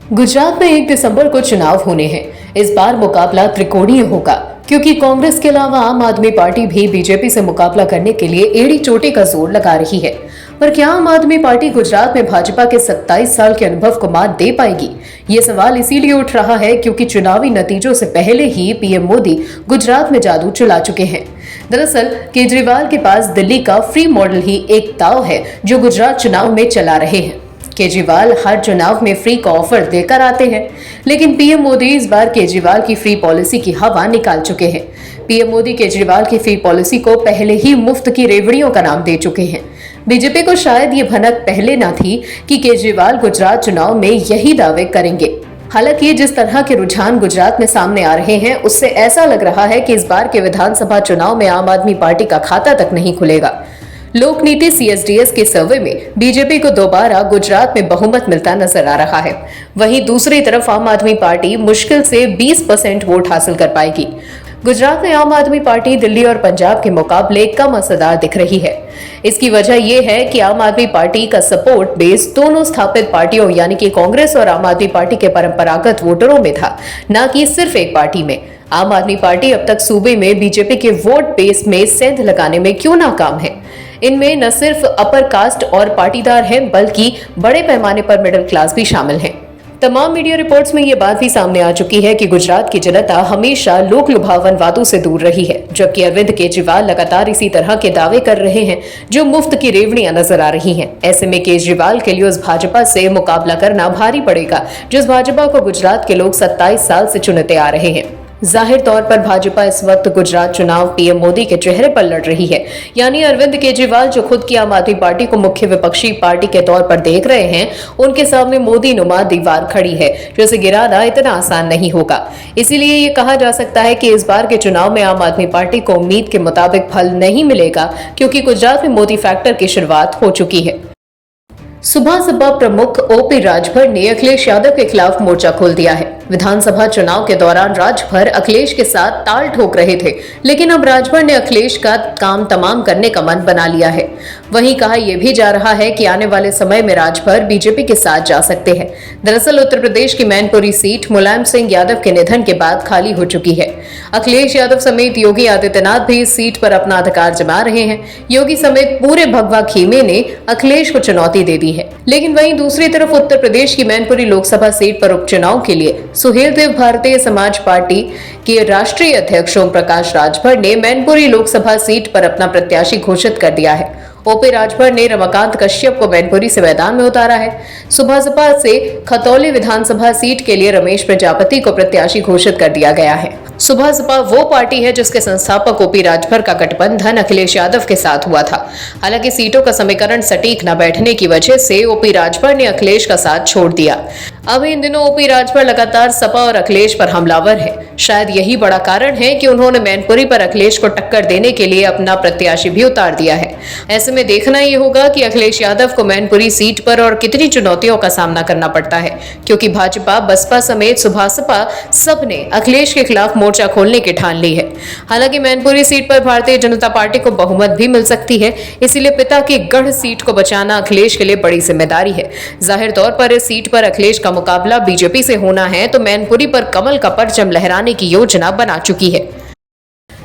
गुजरात में 1 दिसंबर को चुनाव होने हैं। इस बार मुकाबला त्रिकोणीय होगा क्योंकि कांग्रेस के अलावा आम आदमी पार्टी भी बीजेपी से मुकाबला करने के लिए एड़ी चोटी का जोर लगा रही है। पर क्या आम आदमी पार्टी गुजरात में भाजपा के 27 साल के अनुभव को मात दे पाएगी? ये सवाल इसीलिए उठ रहा है क्योंकि चुनावी नतीजों से पहले ही पीएम मोदी गुजरात में जादू चला चुके हैं। दरअसल केजरीवाल के पास दिल्ली का फ्री मॉडल ही एक दांव है जो गुजरात चुनाव में चला रहे हैं। केजरीवाल हर चुनाव में फ्री का ऑफर देकर आते हैं, लेकिन पीएम मोदी इस बार केजरीवाल की फ्री पॉलिसी की हवा निकाल चुके हैं। पीएम मोदी केजरीवाल की फ्री पॉलिसी को पहले ही मुफ्त की रेवड़ियों का नाम दे चुके हैं। बीजेपी को शायद ये भनक पहले ना थी कि केजरीवाल गुजरात चुनाव में यही दावे करेंगे। हालांकि जिस तरह के रुझान गुजरात में सामने आ रहे हैं, उससे ऐसा लग रहा है कि इस बार के विधानसभा चुनाव में आम आदमी पार्टी का खाता तक नहीं खुलेगा। लोक नीति CSDS के सर्वे में बीजेपी को दोबारा गुजरात में बहुमत मिलता नजर आ रहा है। वहीं दूसरी तरफ आम आदमी पार्टी मुश्किल से 20% वोट हासिल कर पाएगी। गुजरात में आम आदमी पार्टी दिल्ली और पंजाब के मुकाबले कम असरदार दिख रही है। इसकी वजह यह है कि आम आदमी पार्टी का सपोर्ट बेस दोनों स्थापित पार्टियों यानी कि कांग्रेस और आम आदमी पार्टी के परंपरागत वोटरों में था, न कि सिर्फ एक पार्टी में। आम आदमी पार्टी अब तक सूबे में बीजेपी के वोट बेस में सेंध लगाने में क्यों नाकाम है? इनमें न सिर्फ अपर कास्ट और पाटीदार हैं, बल्कि बड़े पैमाने पर मिडिल क्लास भी शामिल हैं। तमाम मीडिया रिपोर्ट्स में ये बात भी सामने आ चुकी है कि गुजरात की जनता हमेशा लोक लुभावन वादों से दूर रही है, जबकि अरविंद केजरीवाल लगातार इसी तरह के दावे कर रहे हैं जो मुफ्त की रेवड़ियां नजर आ रही हैं। ऐसे में केजरीवाल के लिए उस भाजपा से मुकाबला करना भारी पड़ेगा जिस भाजपा को गुजरात के लोग 27 साल से चुनते आ रहे हैं। जाहिर तौर पर भाजपा इस वक्त गुजरात चुनाव पीएम मोदी के चेहरे पर लड़ रही है, यानी अरविंद केजरीवाल जो खुद की आम आदमी पार्टी को मुख्य विपक्षी पार्टी के तौर पर देख रहे हैं, उनके सामने मोदी नुमा दीवार खड़ी है जिसे गिराना इतना आसान नहीं होगा। इसीलिए ये कहा जा सकता है कि इस बार के चुनाव में आम आदमी पार्टी को उम्मीद के मुताबिक फल नहीं मिलेगा, क्योंकि गुजरात में मोदी फैक्टर की शुरुआत हो चुकी है। सुबह सपा प्रमुख ओपी राजभर ने अखिलेश यादव के खिलाफ मोर्चा खोल दिया है। विधानसभा चुनाव के दौरान राजभर अखिलेश के साथ ताल ठोक रहे थे, लेकिन अब राजभर ने अखिलेश का काम तमाम करने का मन बना लिया है। वहीं कहा यह भी जा रहा है कि आने वाले समय में राजभर बीजेपी के साथ जा सकते हैं। दरअसल उत्तर प्रदेश की मैनपुरी सीट मुलायम सिंह यादव के निधन के बाद खाली हो चुकी है। अखिलेश यादव समेत योगी आदित्यनाथ भी इस सीट पर अपना अधिकार जमा रहे हैं। योगी समेत पूरे भगवा खेमे ने अखिलेश को चुनौती दे दी है। लेकिन वहीं दूसरी तरफ उत्तर प्रदेश की मैनपुरी लोकसभा सीट पर उपचुनाव के लिए सुहेल देव भारतीय समाज पार्टी के राष्ट्रीय अध्यक्ष ओम प्रकाश राजभर ने मैनपुरी लोकसभा सीट पर अपना प्रत्याशी घोषित कर दिया है। ओपी राजभर ने रमाकांत कश्यप को मैनपुरी से मैदान में उतारा है। सुबह सपा से खतौली विधानसभा सीट के लिए रमेश प्रजापति को प्रत्याशी घोषित कर दिया गया है। सुबह सपा वो पार्टी है जिसके संस्थापक ओपी राजभर का गठबंधन अखिलेश यादव के साथ हुआ था। हालांकि सीटों का समीकरण सटीक न बैठने की वजह से ओपी राजभर ने अखिलेश का साथ छोड़ दिया। अब इन दिनों ओपी राजभर लगातार सपा और अखिलेश पर हमलावर है। शायद यही बड़ा कारण है कि उन्होंने मैनपुरी पर अखिलेश को टक्कर देने के लिए अपना प्रत्याशी भी उतार दिया है। ऐसे में देखना ये होगा कि अखिलेश यादव को मैनपुरी सीट पर और कितनी चुनौतियों का सामना करना पड़ता है, क्योंकि भाजपा, बसपा समेत सुबह सपा सबने अखिलेश के खिलाफ मोर्चा खोलने की ठान ली है। हालांकि मैनपुरी सीट पर भारतीय जनता पार्टी को बहुमत भी मिल सकती है, इसीलिए पिता की गढ़ सीट को बचाना अखिलेश के लिए बड़ी जिम्मेदारी है। जाहिर तौर पर इस सीट पर अखिलेश का मुकाबला बीजेपी से होना है, तो मैनपुरी पर कमल का परचम लहराने की योजना बना चुकी है।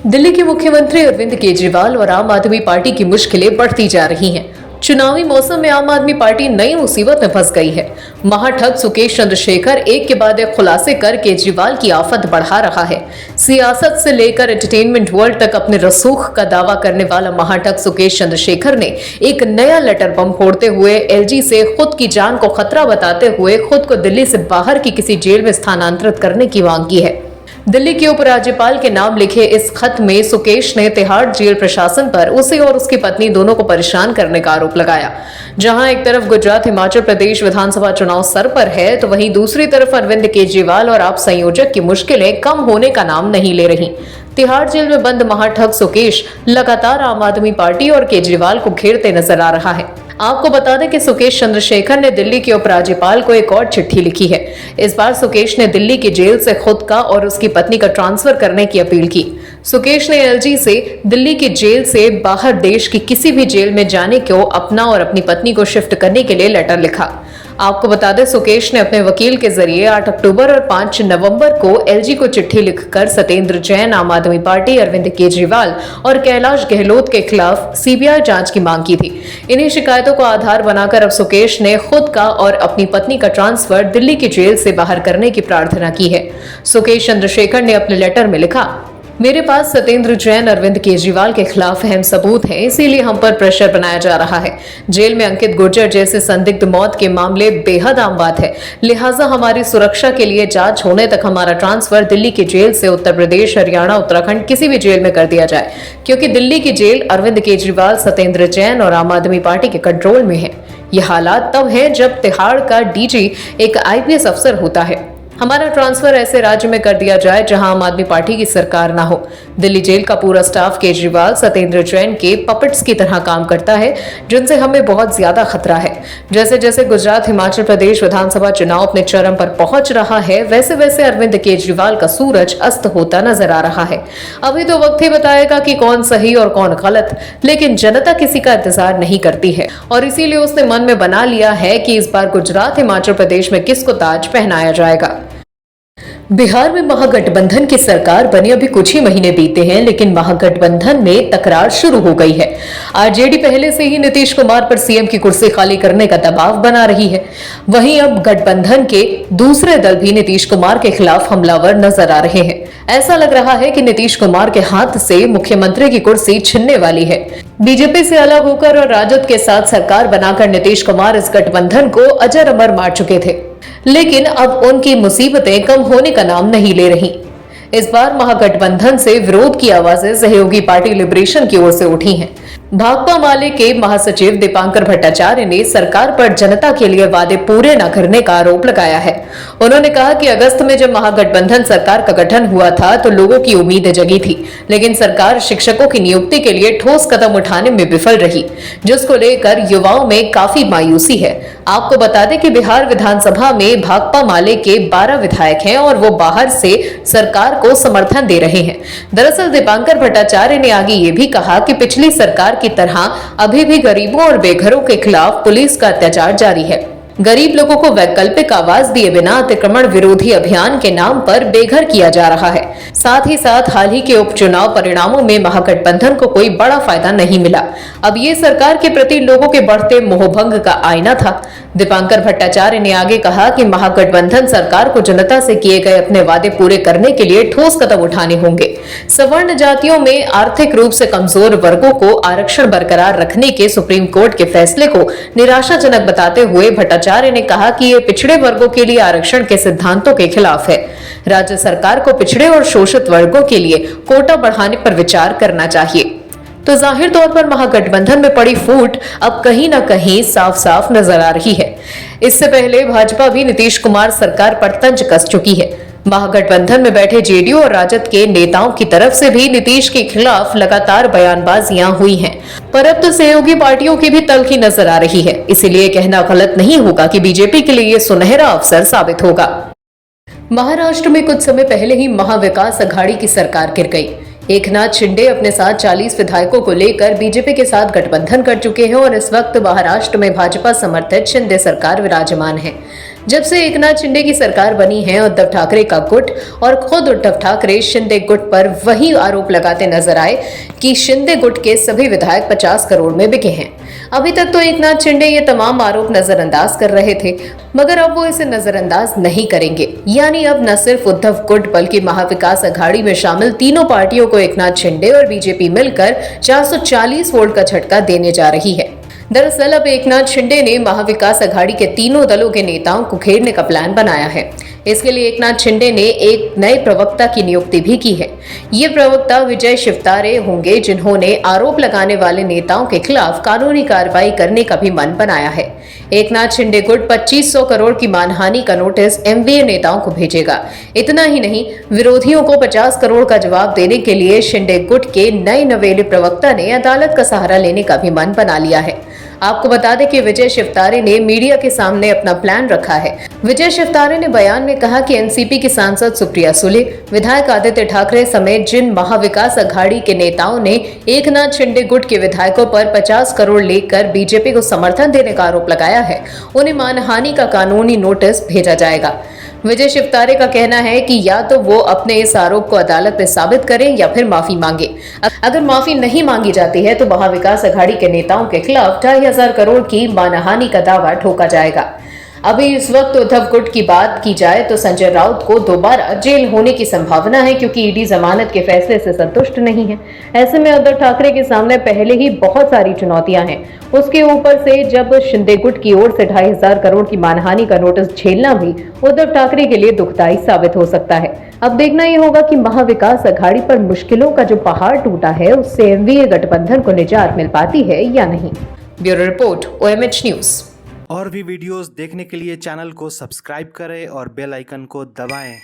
दिल्ली के मुख्यमंत्री अरविंद केजरीवाल और आम आदमी पार्टी की मुश्किलें बढ़ती जा रही हैं। चुनावी मौसम में आम आदमी पार्टी नई मुसीबत में फंस गई है। महाठग सुकेश चंद्रशेखर एक के बाद एक खुलासे कर केजरीवाल की आफत बढ़ा रहा है। सियासत से लेकर एंटरटेनमेंट वर्ल्ड तक अपने रसूख का दावा करने वाला महाठग सुकेश चंद्रशेखर ने एक नया लेटर बम फोड़ते हुए LG से खुद की जान को खतरा बताते हुए खुद को दिल्ली से बाहर की किसी जेल में स्थानांतरित करने की मांग की है। दिल्ली के उपराज्यपाल के नाम लिखे इस खत में सुकेश ने तिहाड़ जेल प्रशासन पर उसे और उसकी पत्नी दोनों को परेशान करने का आरोप लगाया। जहां एक तरफ गुजरात हिमाचल प्रदेश विधानसभा चुनाव सर पर है, तो वहीं दूसरी तरफ अरविंद केजरीवाल और आप संयोजक की मुश्किलें कम होने का नाम नहीं ले रही। तिहाड़ जेल में बंद महाठग सुकेश लगातार आम आदमी पार्टी और केजरीवाल को घेरते नजर आ रहा है। आपको बता दें कि सुकेश चंद्रशेखर ने दिल्ली के उपराज्यपाल को एक और चिट्ठी लिखी है। इस बार सुकेश ने दिल्ली की जेल से खुद का और उसकी पत्नी का ट्रांसफर करने की अपील की। सुकेश ने LG से दिल्ली की जेल से बाहर देश की किसी भी जेल में जाने को अपना और अपनी पत्नी को शिफ्ट करने के लिए लेटर लिखा। आपको बता दें, सुकेश ने अपने वकील के जरिए 8 अक्टूबर और 5 नवंबर को एलजी को चिट्ठी लिखकर सत्येंद्र जैन, आम आदमी पार्टी, अरविंद केजरीवाल और कैलाश गहलोत के खिलाफ सीबीआई जांच की मांग की थी। इन्हीं शिकायतों को आधार बनाकर अब सुकेश ने खुद का और अपनी पत्नी का ट्रांसफर दिल्ली की जेल से बाहर करने की प्रार्थना की है। सुकेश चंद्रशेखर ने अपने लेटर में लिखा, मेरे पास सत्येंद्र जैन, अरविंद केजरीवाल के खिलाफ अहम सबूत हैं, इसीलिए हम पर प्रेशर बनाया जा रहा है। जेल में अंकित गुर्जर जैसे संदिग्ध मौत के मामले बेहद आम बात है, लिहाजा हमारी सुरक्षा के लिए जांच होने तक हमारा ट्रांसफर दिल्ली की जेल से उत्तर प्रदेश, हरियाणा, उत्तराखंड किसी भी जेल में कर दिया जाए, क्योंकि दिल्ली की जेल अरविंद केजरीवाल, सत्येंद्र जैन और आम आदमी पार्टी के कंट्रोल में है। ये हालात तब है जब तिहाड़ का डीजी एक आईपीएस अफसर होता है। हमारा ट्रांसफर ऐसे राज्य में कर दिया जाए जहां आम आदमी पार्टी की सरकार ना हो। दिल्ली जेल का पूरा स्टाफ केजरीवाल, सत्येंद्र जैन के पपेट्स की तरह काम करता है, जिनसे हमें बहुत ज्यादा खतरा है। जैसे जैसे गुजरात, हिमाचल प्रदेश विधानसभा चुनाव अपने चरम पर पहुंच रहा है, वैसे वैसे अरविंद केजरीवाल का सूरज अस्त होता नजर आ रहा है। अभी तो वक्त ही बताएगा कि कौन सही और कौन गलत, लेकिन जनता किसी का इंतजार नहीं करती है और इसीलिए उसने मन में बना लिया है कि इस बार गुजरात, हिमाचल प्रदेश में किसको ताज पहनाया जाएगा। बिहार में महागठबंधन की सरकार बने अभी कुछ ही महीने बीते हैं, लेकिन महागठबंधन में तकरार शुरू हो गई है। आरजेडी पहले से ही नीतीश कुमार पर सीएम की कुर्सी खाली करने का दबाव बना रही है। वहीं अब गठबंधन के दूसरे दल भी नीतीश कुमार के खिलाफ हमलावर नजर आ रहे हैं। ऐसा लग रहा है कि नीतीश कुमार के हाथ से मुख्यमंत्री की कुर्सी छिनने वाली है। बीजेपी से अलग होकर और राजद के साथ सरकार बनाकर नीतीश कुमार इस गठबंधन को अजर अमर मार चुके थे, लेकिन अब उनकी मुसीबतें कम होने का नाम नहीं ले रही। इस बार महागठबंधन से विरोध की आवाजें सहयोगी पार्टी लिबरेशन की ओर से उठी हैं। भाकपा माले के महासचिव दीपांकर भट्टाचार्य ने सरकार पर जनता के लिए वादे पूरे न करने का आरोप लगाया है। उन्होंने कहा कि अगस्त में जब महागठबंधन सरकार का गठन हुआ था तो लोगों की उम्मीदें जगी थी, लेकिन सरकार शिक्षकों की नियुक्ति के लिए ठोस कदम उठाने में विफल रही, जिसको लेकर युवाओं में काफी मायूसी है। आपको बता दें कि बिहार विधानसभा में भाकपा माले के 12 विधायक हैं और वो बाहर से सरकार को समर्थन दे रहे हैं। दरअसल दीपांकर भट्टाचार्य ने आगे ये भी कहा कि पिछली सरकार की तरह अभी भी गरीबों और बेघरों के खिलाफ पुलिस का अत्याचार जारी है। गरीब लोगों को वैकल्पिक आवाज दिए बिना अतिक्रमण विरोधी अभियान के नाम पर बेघर किया जा रहा है। साथ ही साथ हाल ही के उपचुनाव परिणामों में महागठबंधन को कोई बड़ा फायदा नहीं मिला। अब ये सरकार के प्रति लोगों के बढ़ते मोहभंग का आईना था। दीपांकर भट्टाचार्य ने आगे कहा कि महागठबंधन सरकार को जनता से किए गए अपने वादे पूरे करने के लिए ठोस कदम उठाने होंगे। सवर्ण जातियों में आर्थिक रूप से कमजोर वर्गों को आरक्षण बरकरार रखने के सुप्रीम कोर्ट के फैसले को निराशाजनक बताते हुए भट्टाचार्य ने कहा कि ये पिछड़े वर्गों के लिए आरक्षण के सिद्धांतों के खिलाफ है। राज्य सरकार को पिछड़े और शोषित वर्गों के लिए कोटा बढ़ाने पर विचार करना चाहिए। तो जाहिर तौर पर महागठबंधन में पड़ी फूट अब कहीं ना कहीं साफ साफ नजर आ रही है। इससे पहले भाजपा भी नीतीश कुमार सरकार पर तंज कस चुकी है। महागठबंधन में बैठे जेडीयू और राजद के नेताओं की तरफ से भी नीतीश के खिलाफ लगातार बयानबाजियां हुई हैं, पर अब तो सहयोगी पार्टियों की भी तल्खी नजर आ रही है। इसीलिए कहना गलत नहीं होगा कि बीजेपी के लिए ये सुनहरा अवसर साबित होगा। महाराष्ट्र में कुछ समय पहले ही महाविकास अघाड़ी की सरकार गिर गई। एकनाथ शिंदे अपने साथ 40 विधायकों को लेकर बीजेपी के साथ गठबंधन कर चुके हैं और इस वक्त महाराष्ट्र में भाजपा समर्थित शिंदे सरकार विराजमान है। जब से एकनाथ शिंदे की सरकार बनी है, उद्धव ठाकरे का गुट और खुद उद्धव ठाकरे शिंदे गुट पर वही आरोप लगाते नजर आए कि शिंदे गुट के सभी विधायक 50 करोड़ में बिके हैं। अभी तक तो एकनाथ शिंदे ये तमाम आरोप नजरअंदाज कर रहे थे, मगर अब वो इसे नजरअंदाज नहीं करेंगे। यानी अब न सिर्फ उद्धव गुट बल्कि महाविकास अघाड़ी में शामिल तीनों पार्टियों को एकनाथ शिंदे और बीजेपी मिलकर 440 वोल्ट का झटका देने जा रही है। दरअसल अब एकनाथ शिंदे ने महाविकास अघाड़ी के तीनों दलों के नेताओं को घेरने का प्लान बनाया है। इसके लिए एकनाथ शिंदे ने एक नए प्रवक्ता की नियुक्ति भी की है। ये प्रवक्ता विजय शिवतारे होंगे, जिन्होंने आरोप लगाने वाले नेताओं के खिलाफ कानूनी कार्रवाई करने का भी मन बनाया है। एकनाथ शिंदे गुट 2500 करोड़ की मानहानि का नोटिस एमवीए नेताओं को भेजेगा। इतना ही नहीं, विरोधियों को 50 करोड़ का जवाब देने के लिए शिंदे गुट के नए नवेले प्रवक्ता ने अदालत का सहारा लेने का भी मन बना लिया है। आपको बता दें कि विजय शिवतारे ने मीडिया के सामने अपना प्लान रखा है। विजय शिवतारे ने बयान में कहा कि एनसीपी की सांसद सुप्रिया सुले, विधायक आदित्य ठाकरे समेत जिन महाविकास अघाड़ी के नेताओं ने एकनाथ शिंदे गुट के विधायकों पर 50 करोड़ लेकर बीजेपी को समर्थन देने का आरोप लगाया है, उन्हें मानहानि का कानूनी नोटिस भेजा जाएगा। विजय शिवतारे का कहना है कि या तो वो अपने इस आरोप को अदालत में साबित करें या फिर माफी मांगे। अगर माफी नहीं मांगी जाती है तो महाविकास अघाड़ी के नेताओं के खिलाफ 2500 करोड़ की मानहानि का दावा ठोका जाएगा। अभी इस वक्त उद्धव गुट की बात की जाए तो संजय राउत को दोबारा जेल होने की संभावना है, क्योंकि ईडी जमानत के फैसले से संतुष्ट नहीं है। ऐसे में उद्धव ठाकरे के सामने पहले ही बहुत सारी चुनौतियां हैं। उसके ऊपर से जब शिंदे गुट की ओर से 2500 करोड़ की मानहानि का नोटिस झेलना भी उद्धव ठाकरे के लिए दुखदायी साबित हो सकता है। अब देखना ये होगा कि महाविकास अघाड़ी पर मुश्किलों का जो पहाड़ टूटा है उससे एमवीए गठबंधन को निजात मिल पाती है या नहीं। Bureau report, OMH news. और भी वीडियोस देखने के लिए चैनल को सब्सक्राइब करें और बेल आइकन को दबाएं।